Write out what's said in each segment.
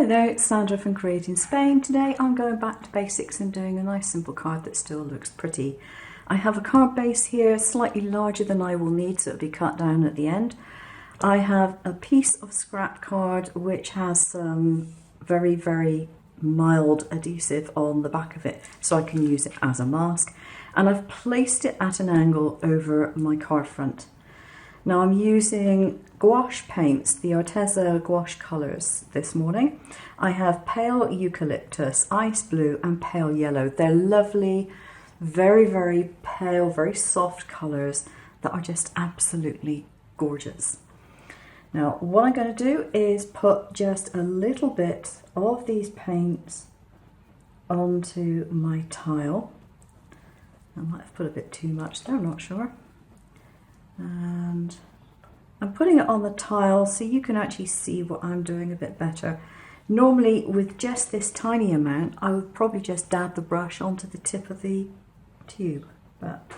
Hi there, it's Sandra from Creating Spain. Today I'm going back to basics and doing a nice simple card that still looks pretty. I have a card base here slightly larger than I will need, so it'll be cut down at the end. I have a piece of scrap card which has some very mild adhesive on the back of it so I can use it as a mask, and I've placed it at an angle over my card front. Now I'm using gouache paints, the Arteza gouache colours this morning. I have pale eucalyptus, ice blue and pale yellow. They're lovely, very pale, very soft colours that are just absolutely gorgeous. Now what I'm going to do is put just a little bit of these paints onto my tile. I might have put a bit too much there, I'm not sure. And I'm putting it on the tile so you can actually see what I'm doing a bit better. Normally with just this tiny amount I would probably just dab the brush onto the tip of the tube, but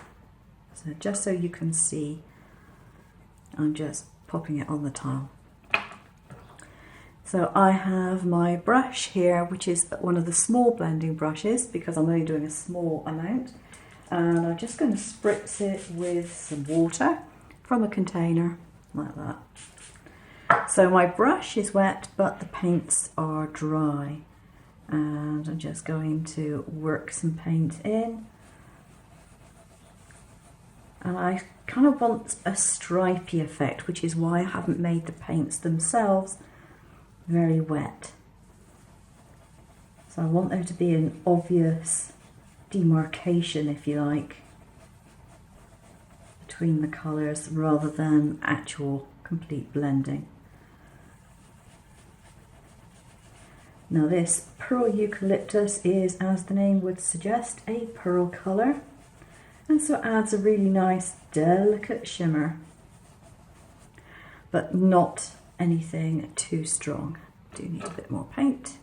so just so you can see, I'm just popping it on the tile. So I have my brush here, which is one of the small blending brushes because I'm only doing a small amount, and I'm just going to spritz it with some water from a container like that. So my brush is wet but the paints are dry, and I'm just going to work some paint in, and I kind of want a stripy effect, which is why I haven't made the paints themselves very wet. So I want there to be an obvious demarcation, if you like, between the colours rather than actual complete blending. Now this pearl eucalyptus is, as the name would suggest, a pearl colour, and so adds a really nice delicate shimmer, but not anything too strong. I do need a bit more paint.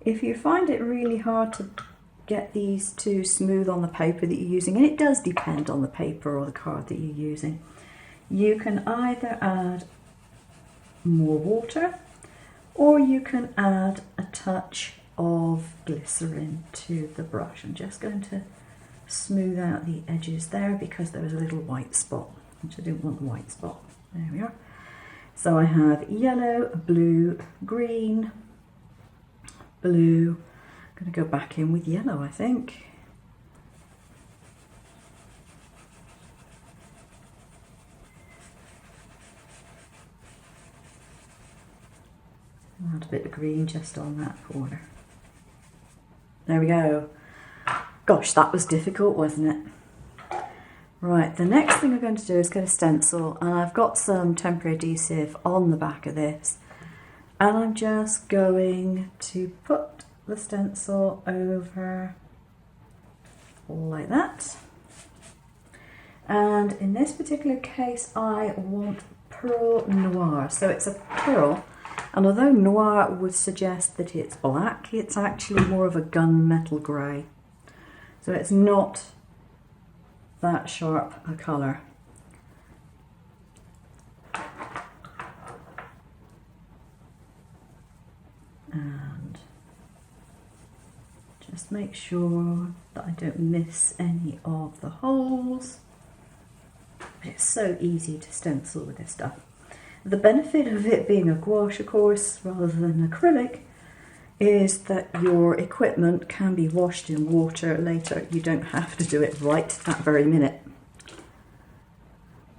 If you find it really hard to get these too smooth on the paper that you're using, and it does depend on the paper or the card that you're using, you can either add more water or you can add a touch of glycerin to the brush. I'm just going to smooth out the edges there because there was a little white spot, which I didn't want the white spot. There we are. So I have yellow, blue, green, blue. I'm going to go back in with yellow, I think. Add a bit of green just on that corner. There we go. Gosh, that was difficult, wasn't it? Right, the next thing I'm going to do is get a stencil, and I've got some temporary adhesive on the back of this, and I'm just going to put the stencil over like that. And in this particular case I want pearl noir, so it's a pearl, and although noir would suggest that it's black, it's actually more of a gunmetal grey, so it's not that sharp a colour. And just make sure that I don't miss any of the holes. It's so easy to stencil with this stuff. The benefit of it being a gouache, of course, rather than acrylic, is that your equipment can be washed in water later. You don't have to do it right that very minute.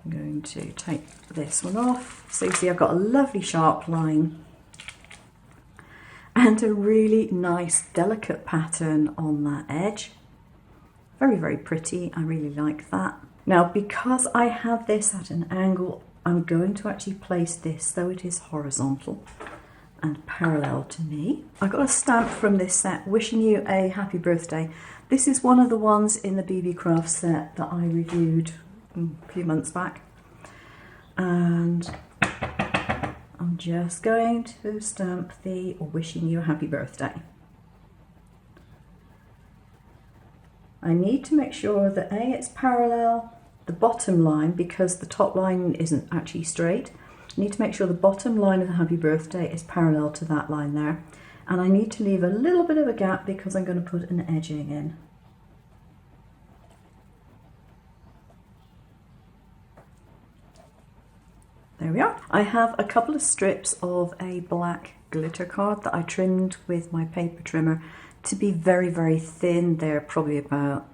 I'm going to take this one off. So you see I've got a lovely sharp line and a really nice delicate pattern on that edge. Very pretty, I really like that. Now because I have this at an angle, I'm going to actually place this so it is horizontal and parallel to me. I got a stamp from this set wishing you a happy birthday. This is one of the ones in the BB Craft set that I reviewed a few months back, and I'm just going to stamp the wishing you a happy birthday. I need to make sure that A, it's parallel, the bottom line, because the top line isn't actually straight, need to make sure the bottom line of the happy birthday is parallel to that line there. And I need to leave a little bit of a gap because I'm going to put an edging in. There we are. I have a couple of strips of a black glitter card that I trimmed with my paper trimmer to be very, very thin. They're probably about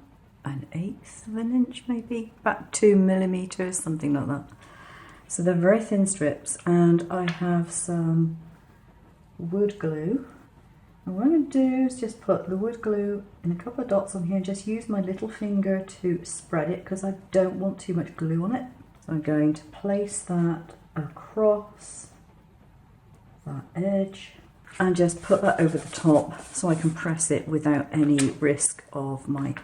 1/8 of an inch, maybe about 2 millimeters, something like that. So they're very thin strips, and I have some wood glue. And what I'm going to do is just put the wood glue in a couple of dots on here and just use my little finger to spread it because I don't want too much glue on it. So I'm going to place that across that edge and just put that over the top so I can press it without any risk of my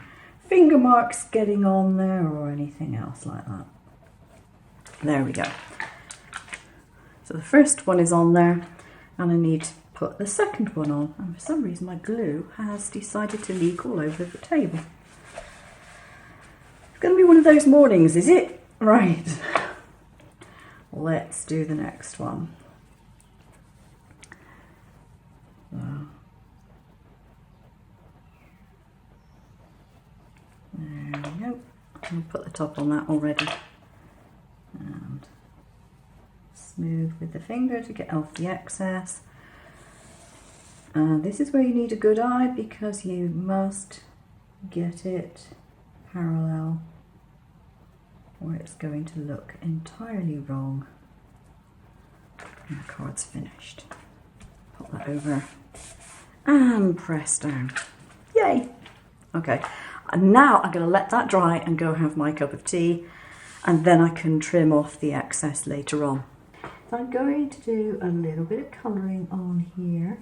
finger marks getting on there or anything else like that. There we go. So the first one is on there and I need to put the second one on, and for some reason my glue has decided to leak all over the table. It's going to be one of those mornings, is it? Right. Let's do the next one. There we go. I'll put the top on that already. And smooth with the finger to get off the excess. And this is where you need a good eye because you must get it parallel or it's going to look entirely wrong. And the card's finished. Pop that over and press down. Yay! Okay, and now I'm going to let that dry and go have my cup of tea, and then I can trim off the excess later on. So I'm going to do a little bit of colouring on here.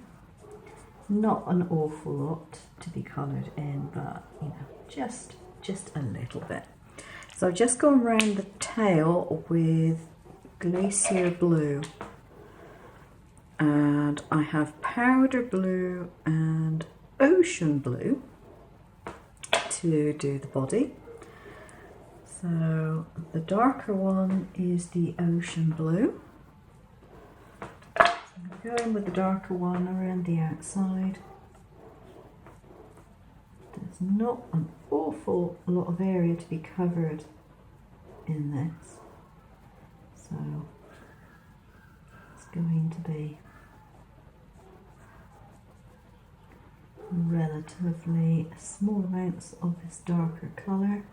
Not an awful lot to be coloured in, but you know, just a little bit. So I've just gone around the tail with Glacier Blue, and I have Powder Blue and Ocean Blue to do the body. So the darker one is the Ocean Blue. So I'm going with the darker one around the outside. There's not an awful lot of area to be covered in this, so it's going to be relatively small amounts of this darker colour.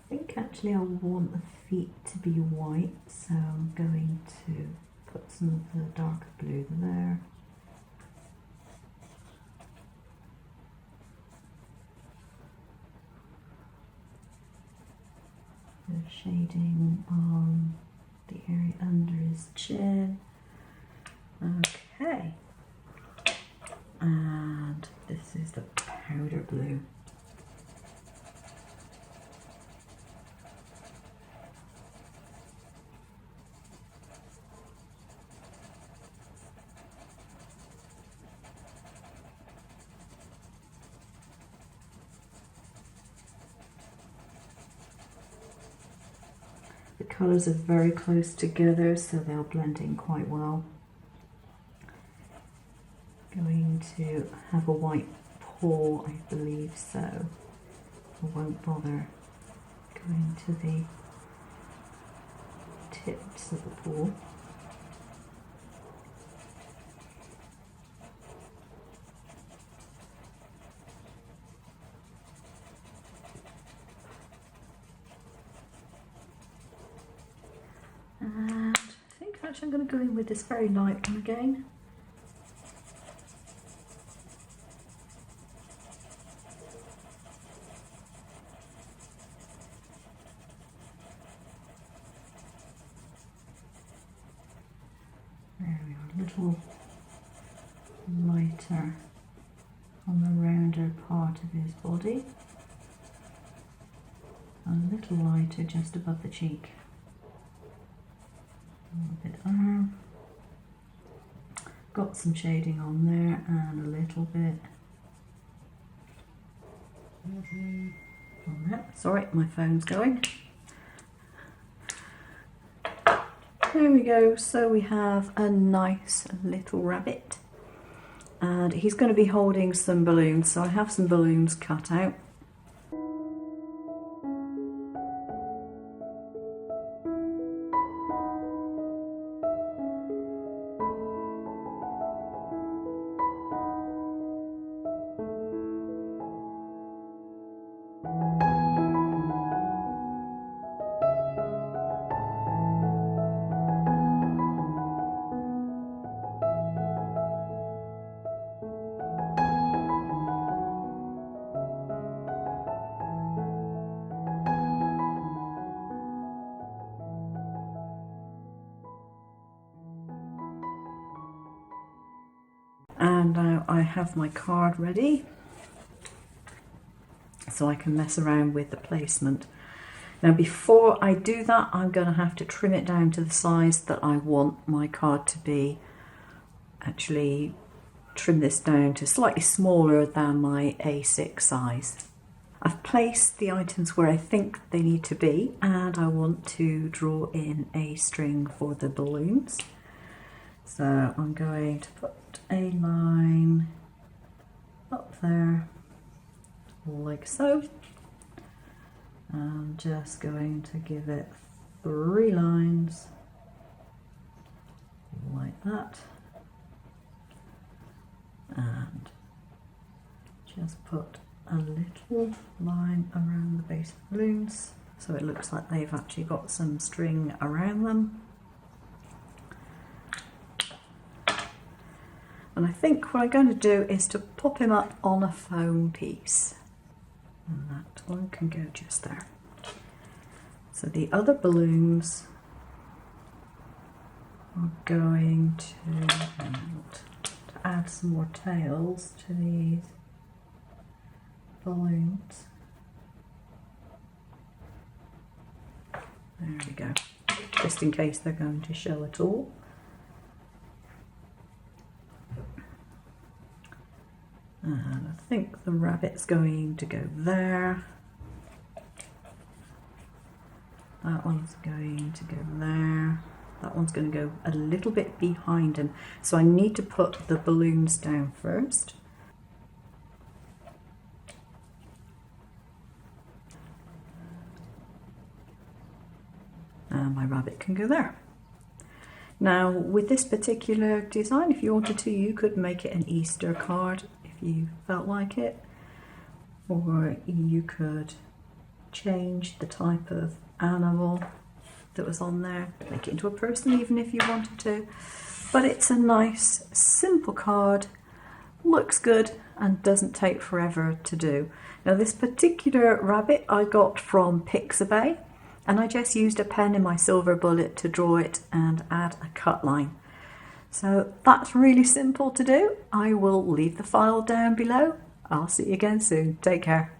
I think actually I want the feet to be white, so I'm going to put some of the darker blue there. Bit of shading on the area under his chin. Okay. And this is the powder blue. The colours are very close together, so they'll blend in quite well. Going to have a white paw, I believe, so I won't bother going to the tips of the paw. And I think actually I'm going to go in with this very light one again. There we are, a little lighter on the rounder part of his body. A little lighter just above the cheek. A little bit arm. Got some shading on there and a little bit Alright, sorry, my phone's going. There we go, so we have a nice little rabbit. And he's going to be holding some balloons, so I have some balloons cut out. And now I have my card ready, so I can mess around with the placement. Now before I do that, I'm going to have to trim it down to the size that I want my card to be. Actually trim this down to slightly smaller than my A6 size. I've placed the items where I think they need to be, and I want to draw in a string for the balloons. So I'm going to put a line up there like so. I'm just going to give it 3 lines like that, and just put a little line around the base of the balloons so it looks like they've actually got some string around them. And I think what I'm going to do is to pop him up on a foam piece. And that one can go just there. So the other balloons are going to add some more tails to these balloons. There we go. Just in case they're going to show at all. And I think the rabbit's going to go there. That one's going to go there. That one's going to go a little bit behind him. So I need to put the balloons down first. And my rabbit can go there. Now with this particular design, if you wanted to, you could make it an Easter card if you felt like it, or you could change the type of animal that was on there, make it into a person even if you wanted to. But it's a nice simple card, looks good and doesn't take forever to do. Now this particular rabbit I got from Pixabay, and I just used a pen in my silver bullet to draw it and add a cut line. So that's really simple to do. I will leave the file down below. I'll see you again soon. Take care.